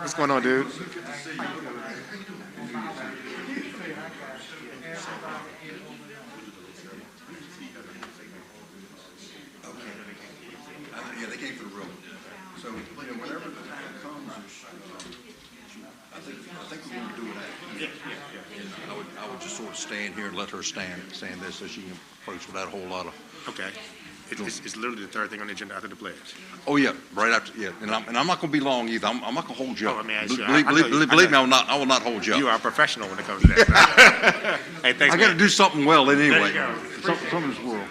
What's going on, dude? Yeah, they came for the room. So, whenever the time comes, I think we're going to do it. And I would just sort of stand here and let her stand this so she can approach without a whole lot of. Okay. It's literally the third thing on the agenda after the pledge. Oh yeah, right after and I'm not going to be long either. I'm not going to hold you up. I mean, sure. Believe me, I will not hold you up. You are a professional when it comes to that. Hey, thanks. I got to do something well anyway. There you go. Something in this world.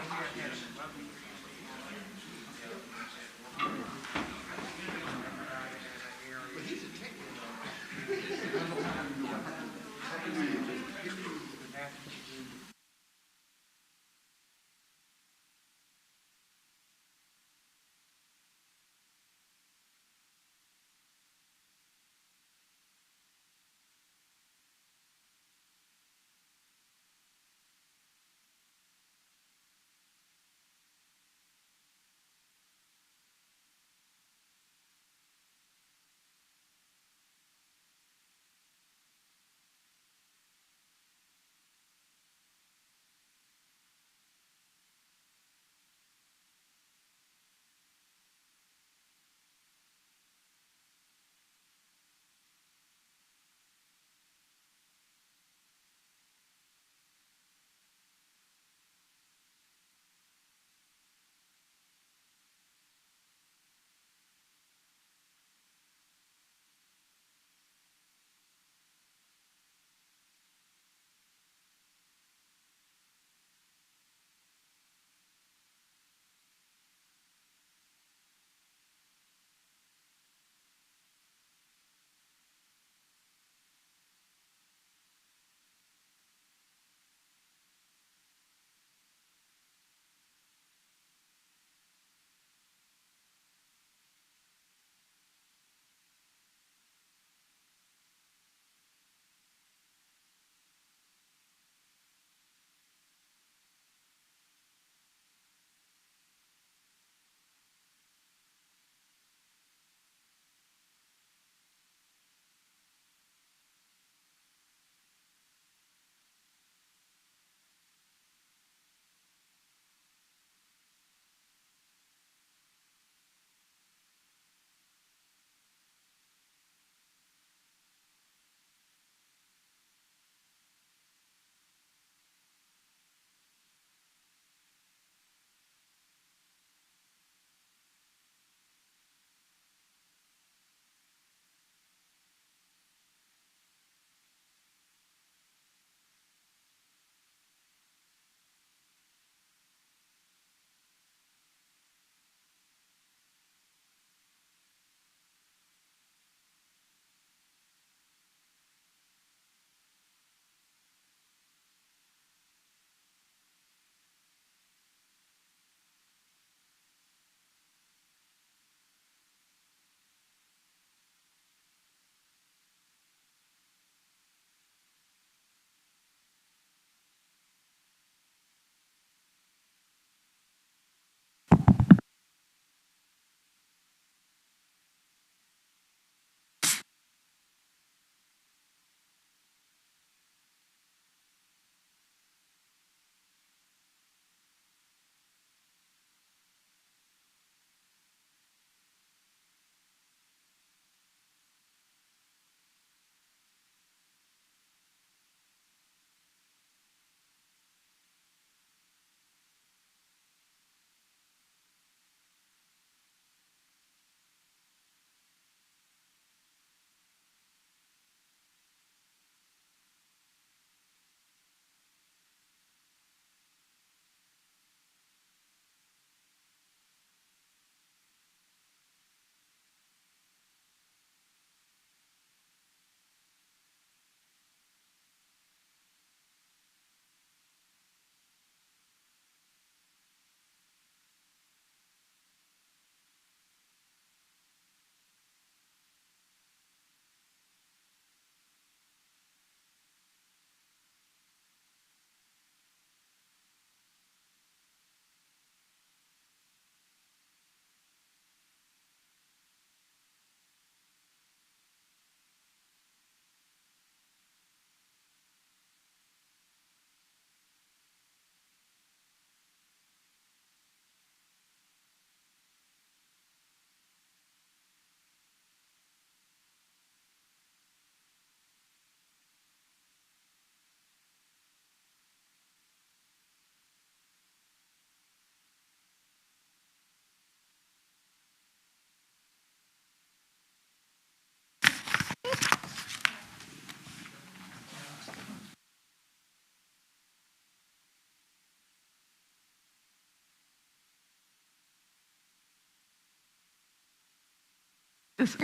Who's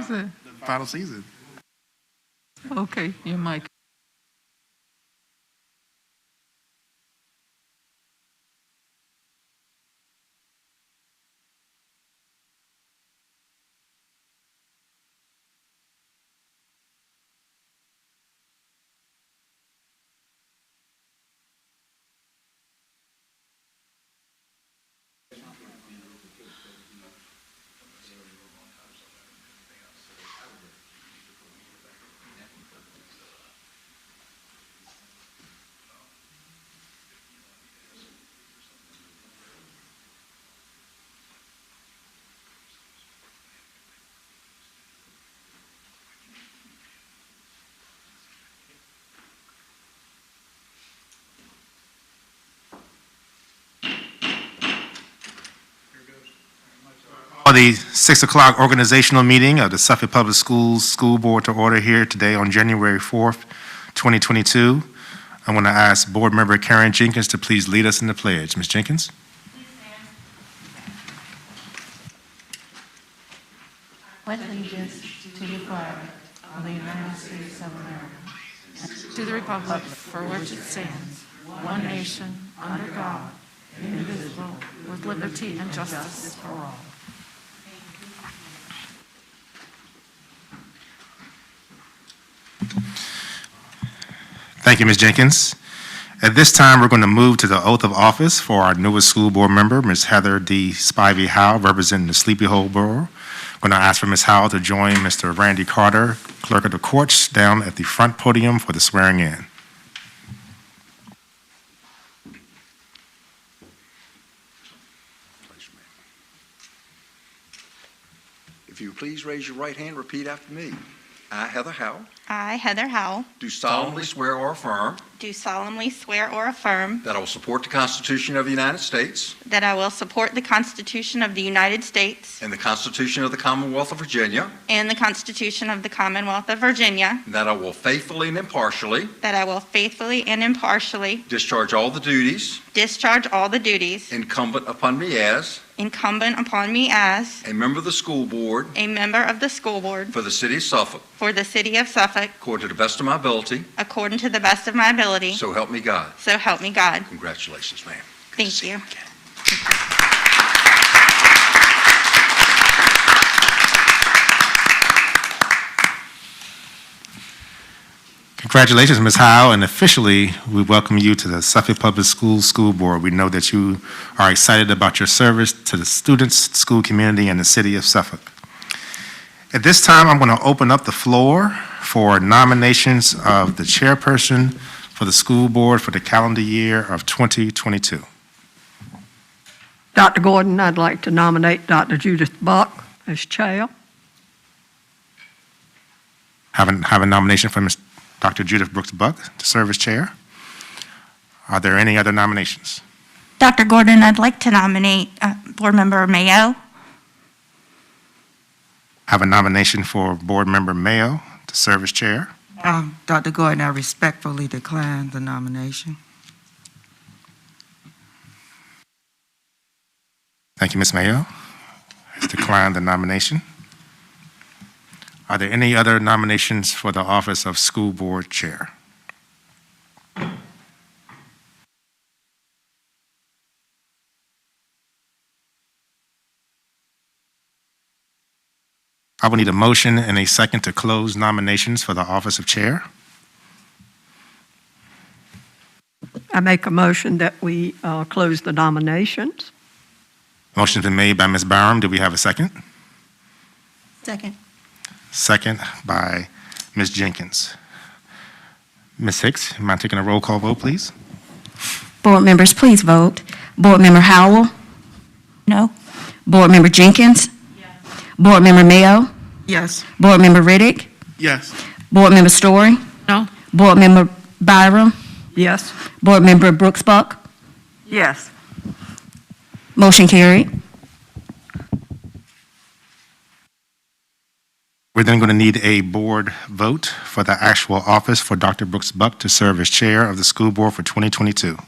that? Final season. Okay, your mic. On the 6 o'clock organizational meeting of the Suffolk Public Schools School Board to order here today on January 4th, 2022. I'm going to ask Board Member Karen Jenkins to please lead us in the pledge. Ms. Jenkins? Pledge allegiance to the flag of the United States of America, To the republic for which it stands, one nation, under God, indivisible, with liberty and justice for all. Thank you, Ms. Jenkins. At this time, we're going to move to the oath of office for our newest school board member, Ms. Heather D. Spivey Howe, representing the Sleepy Hole Borough. I'm going to ask for Ms. Howe to join Mr. Randy Carter, Clerk of the Courts, down at the front podium for the swearing in. If you please raise your right hand, repeat after me. I, Heather Howe, I, Heather Howell, do solemnly swear or affirm do solemnly swear or affirm that I will support the Constitution of the United States that I will support the Constitution of the United States and the Constitution of the Commonwealth of Virginia, and the Constitution of the Commonwealth of Virginia, and that I will faithfully and impartially that I will faithfully and impartially discharge all the duties discharge all the duties incumbent upon me as incumbent upon me as a member of the school board a member of the school board for the city of Suffolk, for the city of Suffolk, according to the best of my ability, according to the best of my ability. so help me God. So help me God. Congratulations, ma'am. Thank you. Congratulations, Ms. Howe, and officially, we welcome you to the Suffolk Public Schools School Board. We know that you are excited about your service to the students, school community, and the city of Suffolk. At this time, I'm going to open up the floor for nominations of the chairperson for the school board for the calendar year of 2022. Dr. Gordon, I'd like to nominate Dr. Judith Buck as chair. Have a nomination for Ms. Dr. Judith Brooks Buck to serve as chair. Are there any other nominations? Dr. Gordon, I'd like to nominate Board Member Mayo. Have a nomination for Board Member Mayo to serve as chair. Dr. Gordon, I respectfully decline the nomination. Thank you, Ms. Mayo. Has declined the nomination. Are there any other nominations for the office of school board chair? I will need a motion and a second to close nominations for the office of chair. I make a motion that we close the nominations. Motion's been made by Ms. Barham. Do we have a second? Second. Second by Ms. Jenkins. Ms. Hicks, you mind taking a roll call vote, please? Board members, please vote. Board Member Howell? No. Board Member Jenkins? Yes. Board Member Mayo? Yes. Board Member Riddick? Yes. Board Member Story? No. Board Member Byram? Yes. Board Member Brooks Buck? Yes. Motion carried. We're then going to need a board vote for the actual office for Dr. Brooks Buck to serve as chair of the school board for 2022.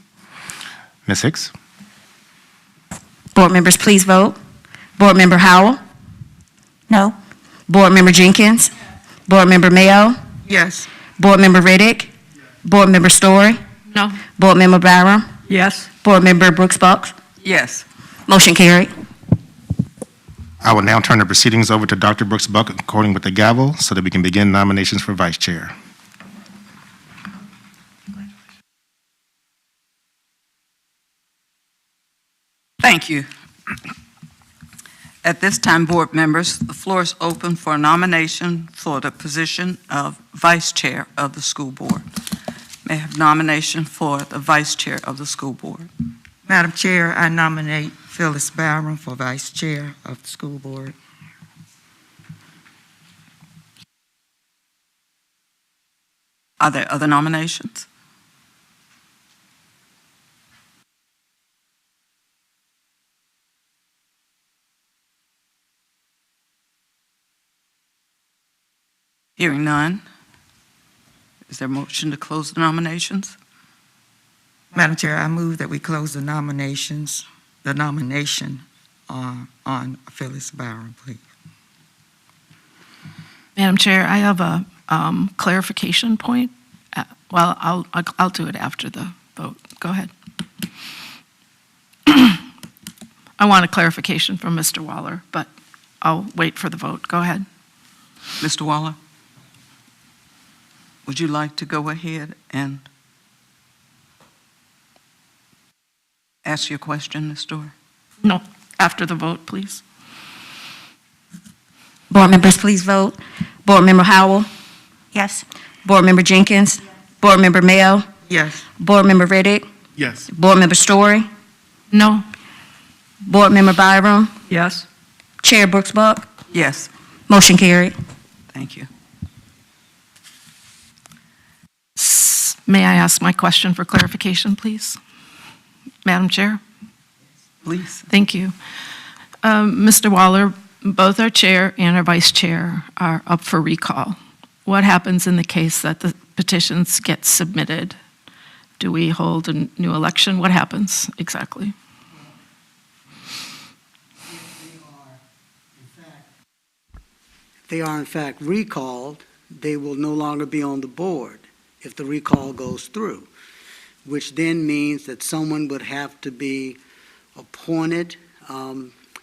Ms. Hicks? Board members, please vote. Board Member Howell? No. Board Member Jenkins? Board Member Mayo? Yes. Board Member Riddick? Board Member Story? No. Board Member Byram? Yes. Board Member Brooks Bucks? Yes. Motion carried. I will now turn the proceedings over to Dr. Brooks Buck according with the gavel so that we can begin nominations for vice chair. Thank you. At this time, board members, the floor is open for a nomination for the position of vice chair of the school board. May I have nomination for the vice chair of the school board? Madam Chair, I nominate Phyllis Byram for Vice Chair of the School Board. Are there other nominations? Hearing none. Is there a motion to close the nominations? Madam Chair, I move that we close the nomination on Phyllis Byram, please. Madam Chair, I have a clarification point. Well, I'll do it after the vote. Go ahead. I want a clarification from Mr. Waller, but I'll wait for the vote. Go ahead. Mr. Waller? Would you like to go ahead and ask your question, Ms. Story? No, after the vote, please. Board members, please vote. Board Member Howell? Yes. Board Member Jenkins? Board Member Mayo? Yes. Board Member Riddick? Yes. Board Member Story? No. Board Member Byram? Yes. Chair Brooks Buck? Yes, Motion carried. thank you. May I ask my question for clarification, please? Madam Chair? Please. Thank you. Mr. Waller, both our chair and our vice chair are up for recall. What happens in the case that the petitions get submitted? Do we hold a new election? What happens exactly? If they are in fact recalled, they will no longer be on the board if the recall goes through, which then means that someone would have to be appointed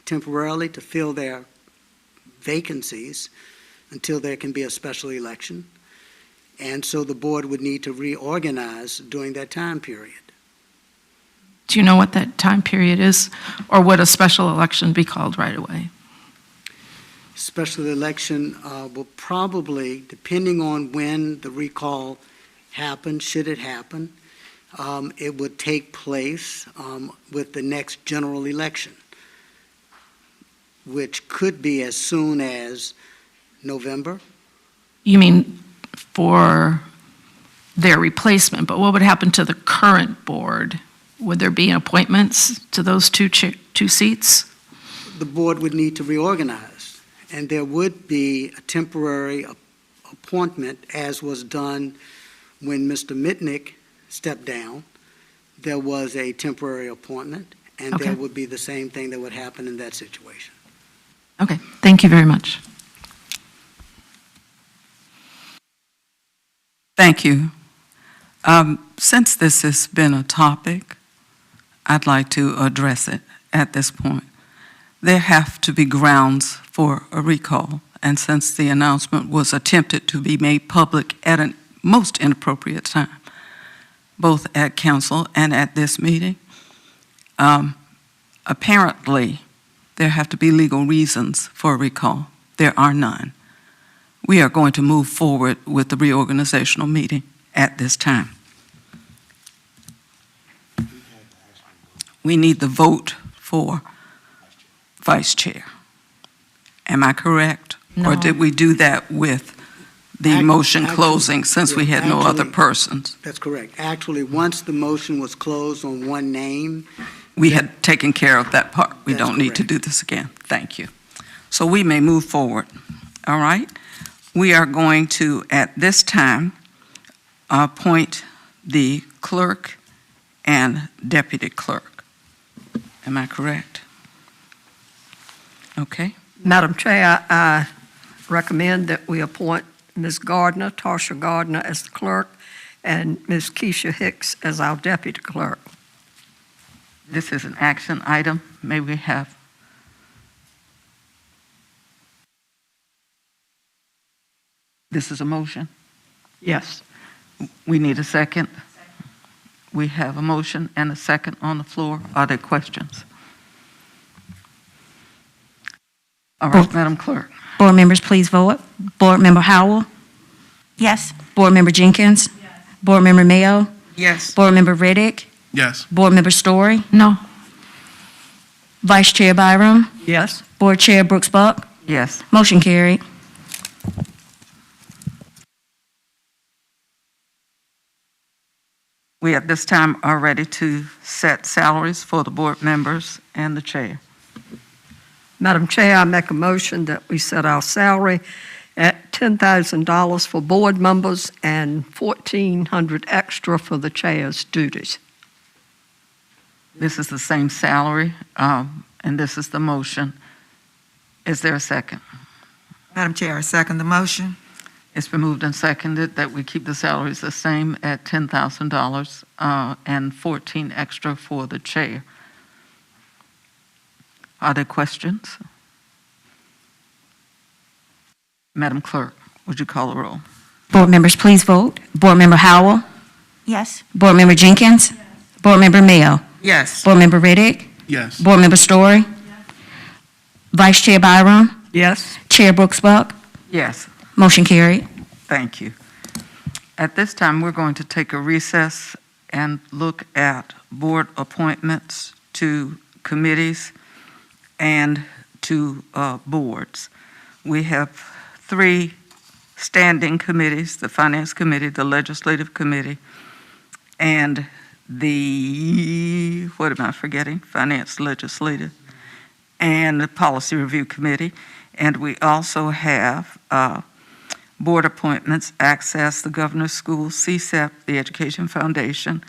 temporarily to fill their vacancies until there can be a special election. And so the board would need to reorganize during that time period. Do you know what that time period is? Or would a special election be called right away? Special election will probably, depending on when the recall happens, should it happen, it would take place with the next general election, which could be as soon as November. You mean for their replacement, but what would happen to the current board? Would there be appointments to those two seats? The board would need to reorganize, and there would be a temporary appointment, as was done when Mr. Mitnick stepped down. There was a temporary appointment, and Okay. there would be the same thing that would happen in that situation. Okay, thank you very much. Thank you. Since this has been a topic, I'd like to address it at this point. There have to be grounds for a recall, and since the announcement was attempted to be made public at a most inappropriate time, both at council and at this meeting, apparently there have to be legal reasons for a recall. There are none. We are going to move forward with the reorganizational meeting at this time. We need the vote for vice chair. Am I correct? Or No. did we do that with the motion closing since we had no other persons? That's correct. Actually, once the motion was closed on one name, We had taken care of that part. We That's don't need to correct. do this again. Thank you. So we may move forward. All right? We are going to, at this time, appoint the clerk and deputy clerk. Am I correct? Okay. Madam Chair, I recommend that we appoint Ms. Gardner, Tarsha Gardner, as the clerk, and Ms. Keisha Hicks as our deputy clerk. This is an action item. May we have? This is a motion. Yes. We need a second. We have a motion and a second on the floor. Are there questions? All right, Madam Clerk. Board members, please vote. Board Member Howell? Yes. Board Member Jenkins? Board Member Mayo? Yes. Board Member Riddick? Yes. Board Member Story? No. Vice Chair Byram? Yes. Board Chair Brooks Buck? Yes. Motion carried. We at this time are ready to set salaries for the board members and the chair. Madam Chair, I make a motion that we set our salary at $10,000 for board members and $1,400 extra for the chair's duties. This is the same salary, and this is the motion. Is there a second? Madam Chair, I second the motion. It's been moved and seconded that we keep the salaries the same at $10,000 and $14 extra for the chair. Are there questions? Madam Clerk, would you call the roll? Board members, please vote. Board Member Howell? Yes. Board Member Jenkins? Board Member Mayo? Yes. Board Member Riddick? Yes. Board Member Story? Vice Chair Byram? Yes. Chair Brooks Buck? Yes. Motion carried. Thank you. At this time, we're going to take a recess and look at board appointments to committees and to boards. We have 3 standing committees, the Finance Committee, the Legislative Committee, and the, what am I forgetting? Finance Legislative, and the Policy Review Committee. And we also have board appointments, Access, the Governor's School, CSEP, the Education Foundation,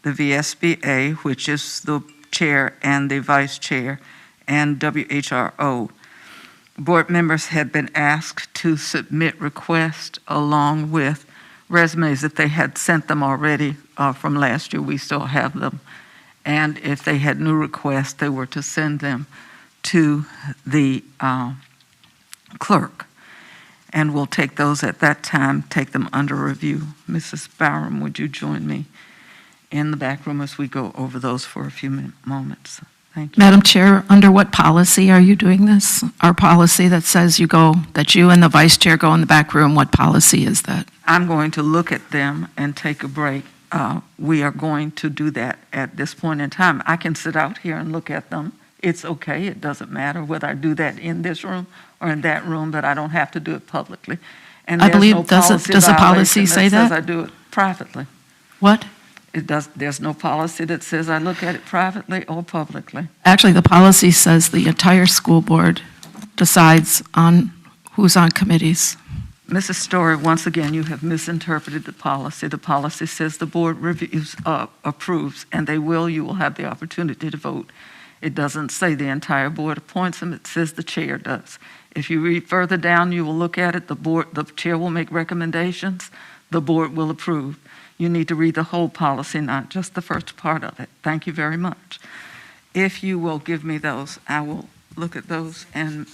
the VSBA, which is the chair and the vice chair, and WHRO. Board members had been asked to submit requests along with resumes. If they had sent them already from last year, we still have them. And if they had new requests, they were to send them to the clerk. And we'll take those at that time, take them under review. Mrs. Byram, would you join me in the back room as we go over those for a few moments? Thank you. Madam Chair, under what policy are you doing this? Our policy that says that you and the vice chair go in the back room, what policy is that? I'm going to look at them and take a break. We are going to do that at this point in time. I can sit out here and look at them. It's okay. It doesn't matter whether I do that in this room or in that room, but I don't have to do it publicly. And I there's believe, no does the policy violation say says that? I do it privately. What? There's no policy that says I look at it privately or publicly. Actually, the policy says the entire school board decides on who's on committees. Mrs. Story, once again, you have misinterpreted the policy. The policy says the board reviews, approves, and you will have the opportunity to vote. It doesn't say the entire board appoints them, it says the chair does. If you read further down, you will look at it, the chair will make recommendations, the board will approve. You need to read the whole policy, not just the first part of it. Thank you very much. If you will give me those, I will look at those and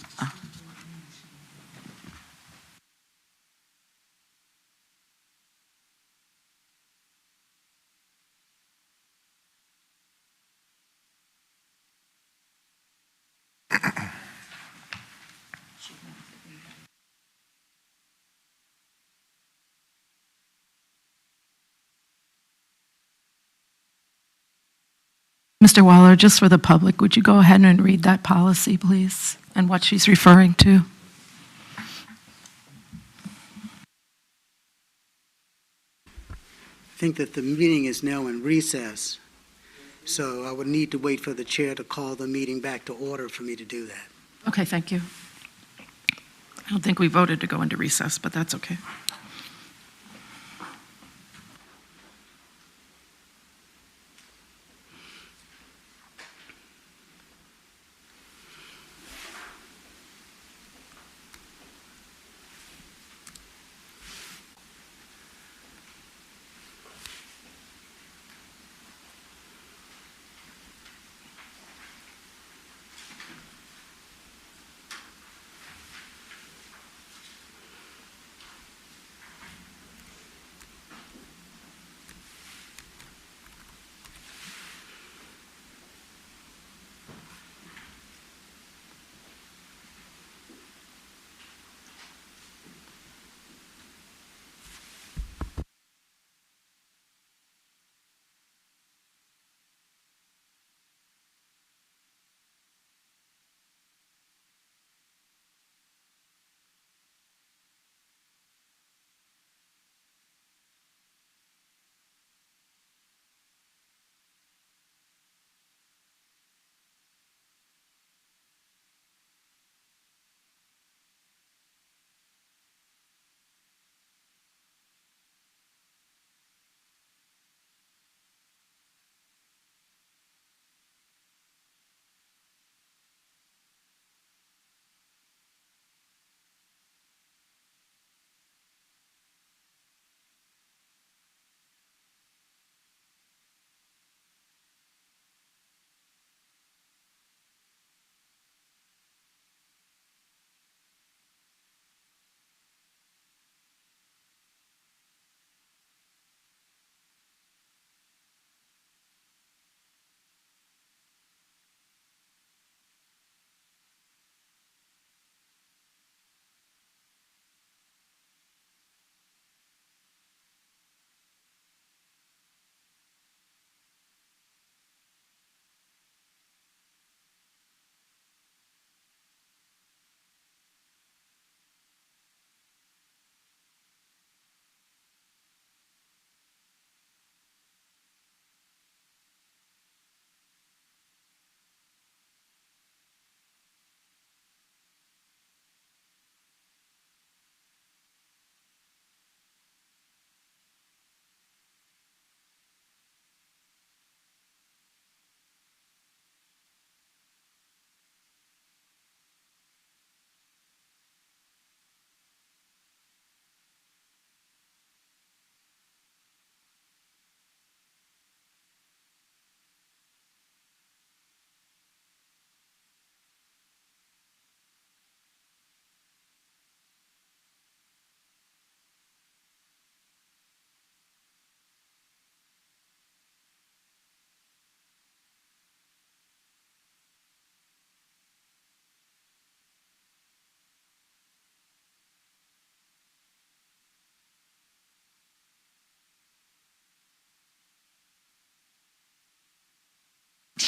Mr. Waller, just for the public, would you go ahead and read that policy, please, and what she's referring to? I think that the meeting is now in recess, so I would need to wait for the chair to call the meeting back to order for me to do that. Okay, thank you. I don't think we voted to go into recess, but that's okay.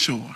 Sure.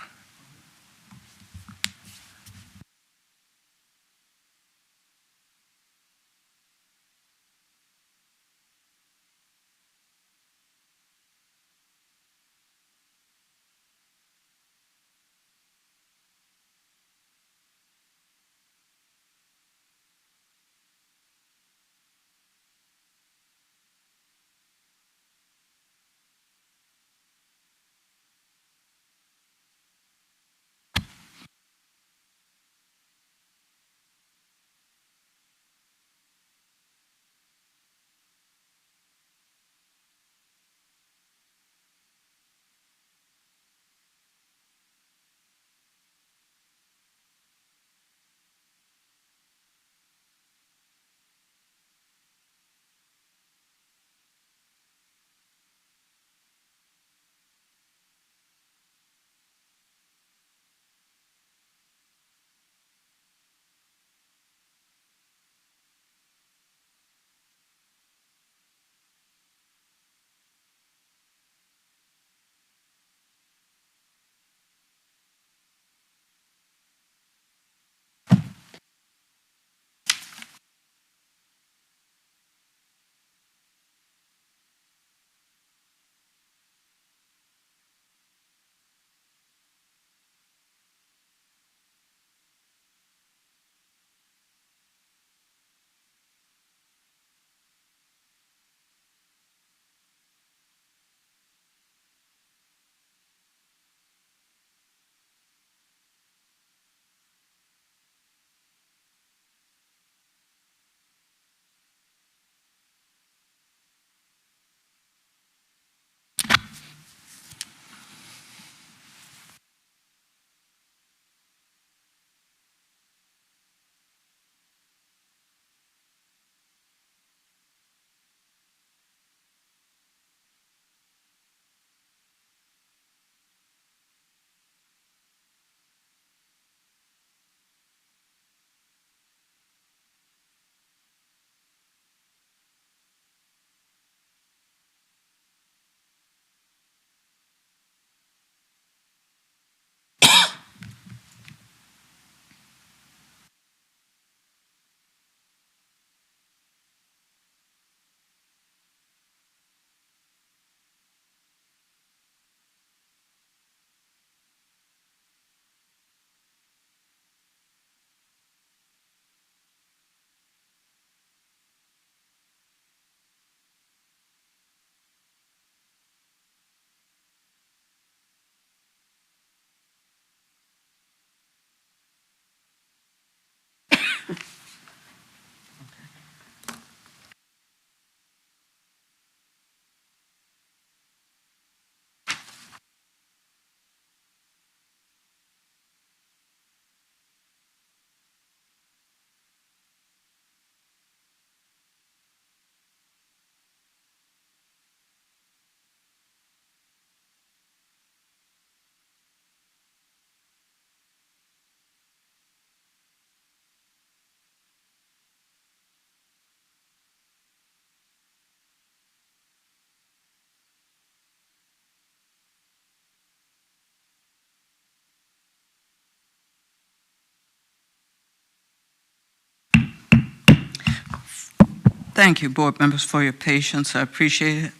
Thank you, board members, for your patience. I appreciate it.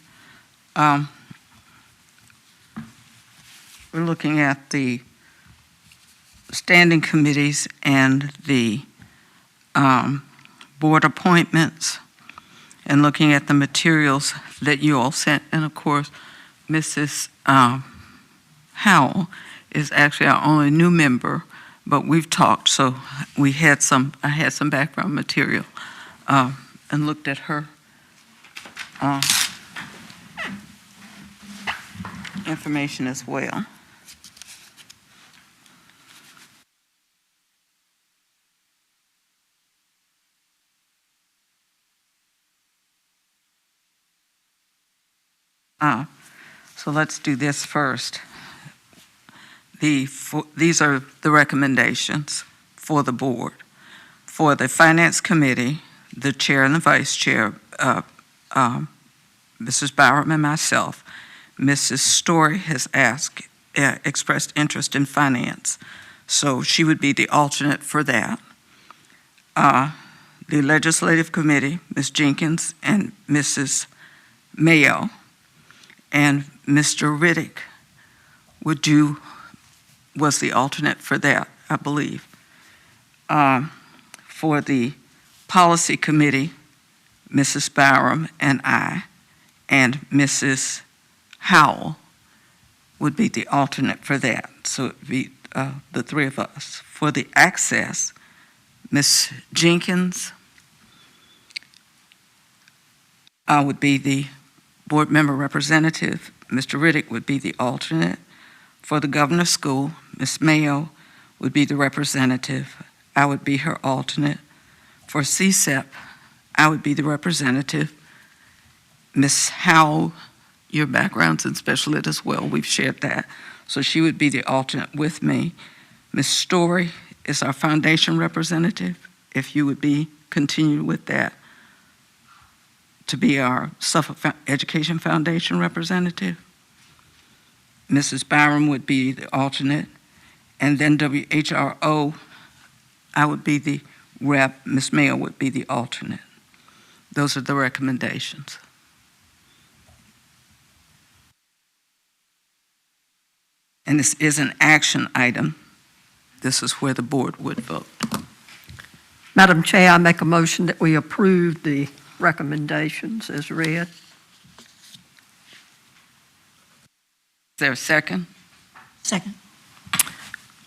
We're looking at the standing committees and the board appointments and looking at the materials that you all sent. And of course, Mrs. Howell is actually our only new member, but we've talked, so I had some background material and looked at her information as well. So let's do this first. These are the recommendations for the board. For the Finance Committee, the chair and the vice chair, Mrs. Byram and myself, Mrs. Story has expressed interest in finance. So she would be the alternate for that. The Legislative Committee, Ms. Jenkins and Mrs. Mayo, and Mr. Riddick was the alternate for that, I believe. For the Policy Committee, Mrs. Byram and I, and Mrs. Howell would be the alternate for that. So it would be the three of us. For the Access, Ms. Jenkins would be the board member representative. Mr. Riddick would be the alternate. For the Governor's School, Ms. Mayo would be the representative. I would be her alternate. For CSEP, I would be the representative. Ms. Howell, your background's in special ed as well, we've shared that. So she would be the alternate with me. Ms. Story is our foundation representative, if you would be continued with that, to be our Suffolk Education Foundation representative. Mrs. Byram would be the alternate, and then WHRO, I would be the rep, Ms. Mayo would be the alternate. Those are the recommendations. And this is an action item. This is where the board would vote. Madam Chair, I make a motion that we approve the recommendations as read. Is there a second? Second.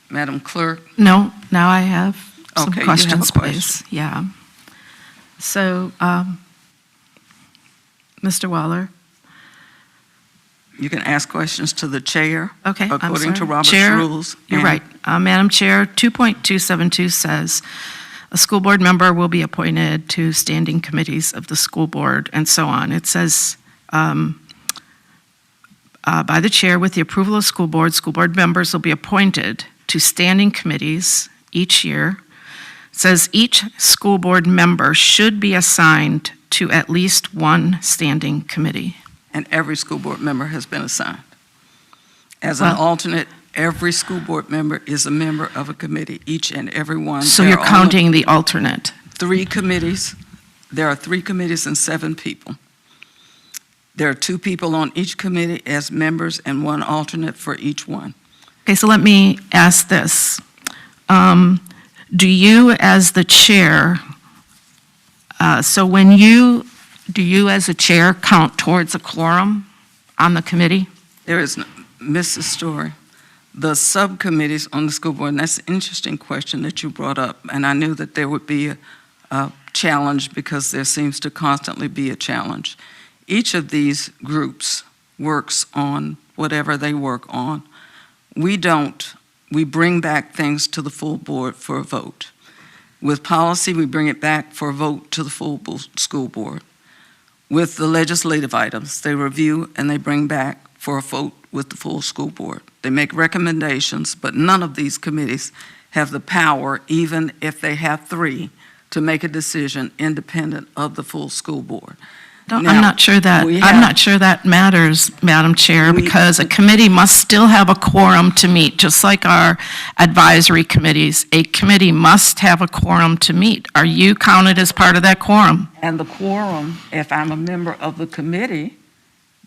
Madam Clerk? No, now I have some Okay, you have a questions, question. please. Yeah. So, Mr. Waller? You can ask questions to the chair. Okay, I'm According to sorry. Robert's Chair, rules. You're and- right. Madam Chair, 2.272 says, a school board member will be appointed to standing committees of the school board, and so on. It says, by the chair, with the approval of school board members will be appointed to standing committees each year. It says each school board member should be assigned to at least one standing committee. And every school board member has been assigned. As an Well- alternate, every school board member is a member of a committee, each and every one. So There you're are only counting the alternate. 3 committees. There are 3 committees and 7 people. There are 2 people on each committee as members and 1 alternate for each one. Okay, so let me ask this. Do you, as the chair, do you as a chair count towards a quorum on the committee? There is, Mrs. Story, the subcommittees on the school board, and that's an interesting question that you brought up, and I knew that there would be a challenge because there seems to constantly be a challenge. Each of these groups works on whatever they work on. We bring back things to the full board for a vote. With policy, we bring it back for a vote to the full school board. With the legislative items, they review and they bring back for a vote with the full school board. They make recommendations, but none of these committees have the power, even if they have 3, to make a decision independent of the full school board. I'm Now, not sure that, we I'm have- not sure that matters, Madam Chair, We- because a committee must still have a quorum to meet, just like our advisory committees. A committee must have a quorum to meet. Are you counted as part of that quorum? And the quorum, if I'm a member of the committee,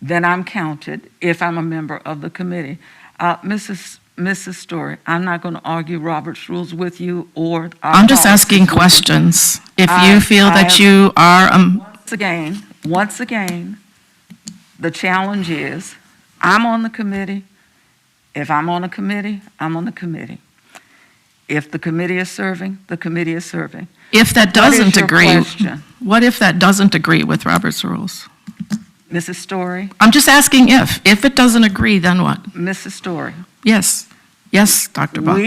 then I'm counted if I'm a member of the committee. Mrs. Story, I'm not going to argue Robert's rules with you or our I'm just policies asking with you. questions. If I- you feel I that am- you are, Once again, the challenge is, I'm on the committee. If I'm on a committee, I'm on the committee. If the committee is serving, the committee is serving. if that What is doesn't your agree, question? what if that doesn't agree with Robert's rules? Mrs. Story, I'm just asking if. If it doesn't agree, then what? Mrs. Story, Yes. Yes, Dr. Buck.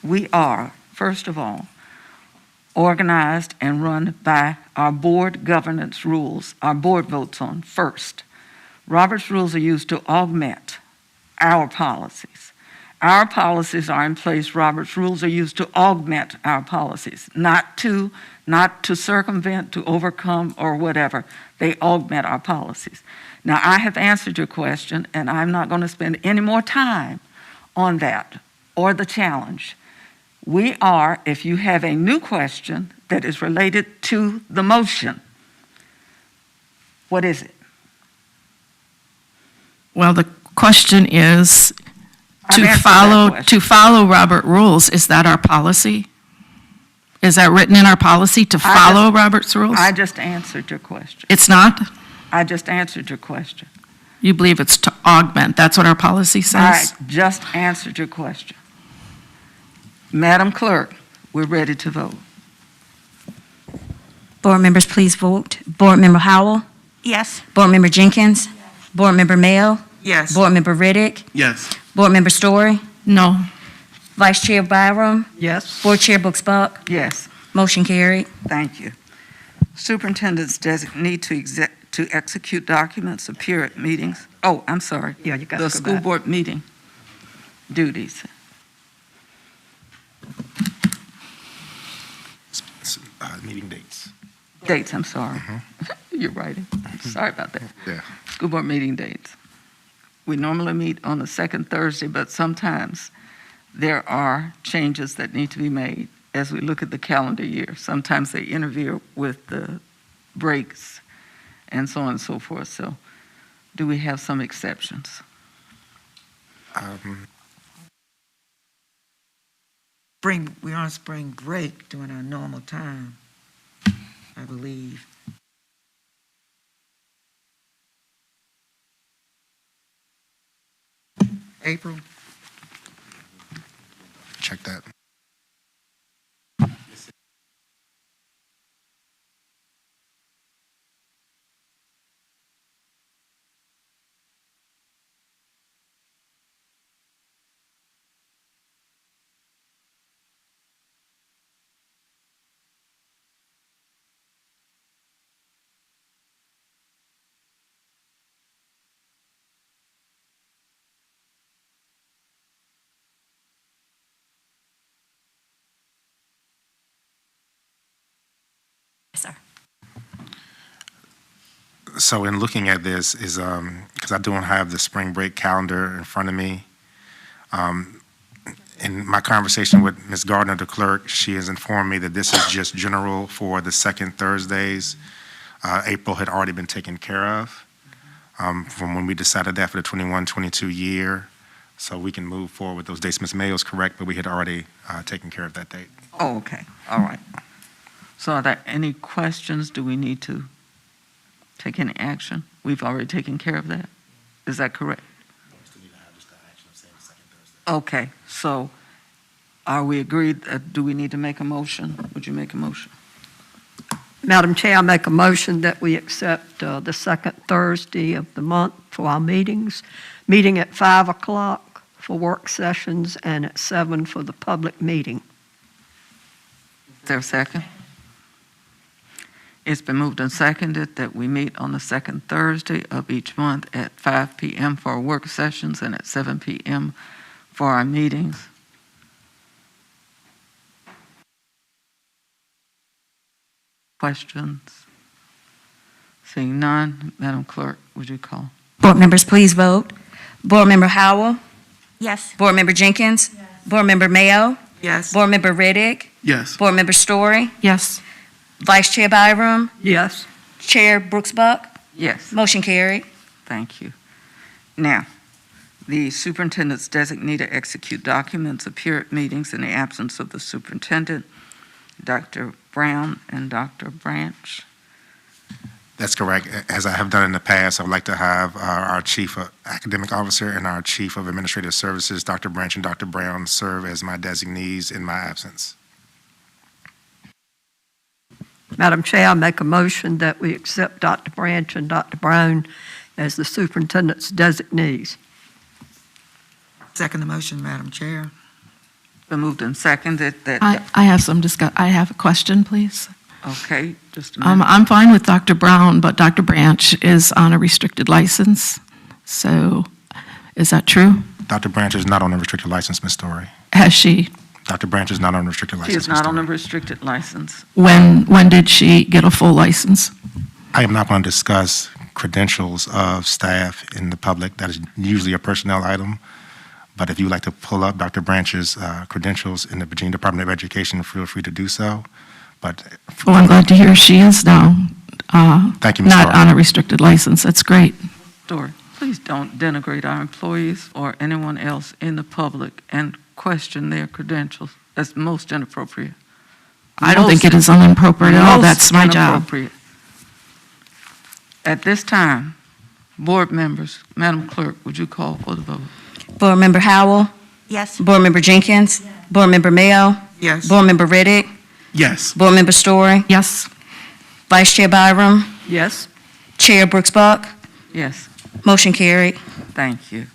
we are, first of all, organized and run by our board governance rules, our board votes on first. Robert's rules are used to augment our policies. Our policies are in place. Robert's rules are used to augment our policies, not to circumvent, to overcome, or whatever. They augment our policies. Now, I have answered your question, and I'm not going to spend any more time on that or the challenge. We are, if you have a new question that is related to the motion, what is it? Well, the question is I've to answered that question. follow Robert rules. Is that our policy? Is that written in our policy to I follow Robert's rules? I just answered your question. It's not? I just answered your question. You believe it's to augment? That's what our policy I says? just answered your question. Madam Clerk, we're ready to vote. Board members, please vote. Board Member Howell? Yes. Board Member Jenkins? Board Member Mayo? Yes. Board Member Riddick? Yes. Board Member Story? No. Vice Chair Byram? Yes. Board Chair Brooks-Buck? Yes, Motion carried. thank you. Superintendent's designee to execute documents appear at meetings. Oh, I'm sorry. Yeah, you got The to go school back. board meeting duties. Meeting dates. Dates, I'm sorry. You're right. Sorry about that. Yeah. School board meeting dates. We normally meet on the second Thursday, but sometimes there are changes that need to be made as we look at the calendar year. Sometimes they interfere with the breaks and so on and so forth. So do we have some exceptions? We're on spring break during our normal time, I believe. April? Check that. Yes, sir. So in looking at this is, because I don't have the spring break calendar in front of me, in my conversation with Ms. Gardner, the clerk, she has informed me that this is just general for the second Thursdays. April had already been taken care of from when we decided that for the 21-22 year. So we can move forward with those dates. Ms. Mayo's correct, but we had already taken care of that date. Oh, okay, all right. So are there any questions? Do we need to take any action? We've already taken care of that? Is that correct? Okay, so are we agreed, do we need to make a motion? Would you make a motion? Madam Chair, I make a motion that we accept the second Thursday of the month for our meetings, meeting at 5 o'clock for work sessions and at 7 for the public meeting. Is there a second? It's been moved and seconded that we meet on the second Thursday of each month at 5 p.m. for our work sessions and at 7 p.m. for our meetings. Questions? Seeing none, Madam Clerk, would you call? Board members, please vote. Board Member Howell? Yes. Board Member Jenkins? Board Member Mayo? Yes. Board Member Riddick? Yes. Board Member Story? Yes. Vice Chair Byram? Yes. Chair Brooks-Buck? Yes. Motion carried. Thank you. Now, the superintendent's designee to execute documents appear at meetings in the absence of the superintendent, Dr. Brown and Dr. Branch. That's correct. As I have done in the past, I would like to have our Chief Academic Officer and our Chief of Administrative Services, Dr. Branch and Dr. Brown, serve as my designees in my absence. Madam Chair, I make a motion that we accept Dr. Branch and Dr. Brown as the superintendent's designees. Second the motion, Madam Chair. Been moved and seconded that, I have I have a question, please. okay, just a minute. I'm fine with Dr. Brown, but Dr. Branch is on a restricted license. So is that true? Dr. Branch is not on a restricted license, Ms. Story. Has she? Dr. Branch is not on a restricted She license, is Ms. not on a Story. restricted license. When did she get a full license? I am not going to discuss credentials of staff in the public. That is usually a personnel item. But if you'd like to pull up Dr. Branch's credentials in the Virginia Department of Education, feel free to do so. But Oh, I'm glad to hear she is now thank you, Ms. not Story. on a restricted license. That's great. Story, please don't denigrate our employees or anyone else in the public and question their credentials. That's most inappropriate. I don't think it is inappropriate at all. Most That's my job. inappropriate. At this time, board members, Madam Clerk, would you call for the vote? Board Member Howell, Yes. Board Member Jenkins, Board Member Mayo, Yes. Board Member Riddick, Yes. Board Member Story, Yes. Vice Chair Byram, Yes? Chair Brooks Buck, Yes, motion carried. thank you.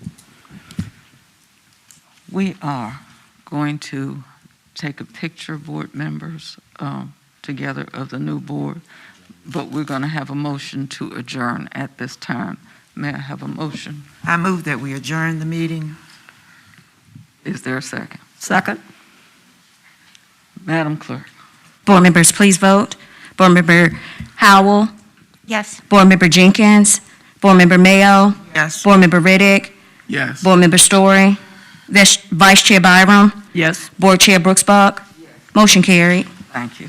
We are going to take a picture, board members, together of the new board, but we're going to have a motion to adjourn at this time. May I have a motion? I move that we adjourn the meeting. Is there a second? Second? Madam Clerk? Board members, please vote. Board Member Howell, Yes. Board Member Jenkins, Board Member Mayo, Yes. Board Member Riddick, Yes. Board Member Story, Vice Chair Byram, Yes. Board Chair Brooks Buck, motion carried. Thank you.